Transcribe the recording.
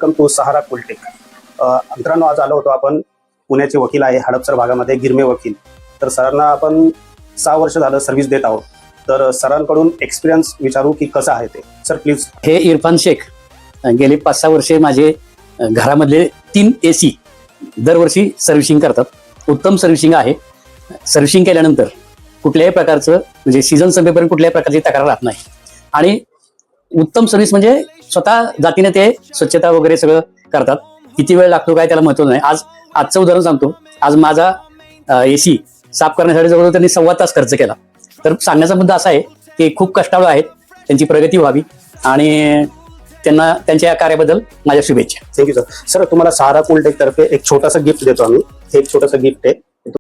Welcome to सहारा कुलटेक. मित्रांनो, आज आलो होतो आपण पुण्याचे वकील आहे हडपसर भागामध्ये गिरमे वकील. तर सरांना आपण 6 वर्ष झालं सर्व्हिस देत आहोत. तर सरांकडून एक्सपिरियन्स विचारू की कसं आहे ते. Sir please. हे इरफान शेख गेली 5-6 वर्षे माझे घरामधले 3 AC दरवर्षी सर्व्हिसिंग करतात. उत्तम सर्व्हिसिंग आहे. सर्व्हिसिंग केल्यानंतर कुठल्याही प्रकारचं म्हणजे सीझन संपेपर्यंत कुठल्याही प्रकारची तक्रार राहत नाही. आणि उत्तम सर्व्हिस म्हणजे स्वतः जातीने ते स्वच्छता वगैरे सगळं करतात. किती वेळ लागतो काय त्याला महत्व नाही. आजचं उदाहरण सांगतो. आज माझा AC साफ करण्यासाठी जवळ त्यांनी 1.25 तास खर्च केला. तर सांगण्याचा मुद्दा असा आहे की खूप कष्टाळू आहेत, त्यांची प्रगती व्हावी आणि त्यांना त्यांच्या या कार्याबद्दल माझ्या शुभेच्छा. Thank you sir. सर तुम्हाला सहारा कुलटेक तर्फे एक छोटासा गिफ्ट देतो आम्ही. हे एक छोटंसं गिफ्ट आहे.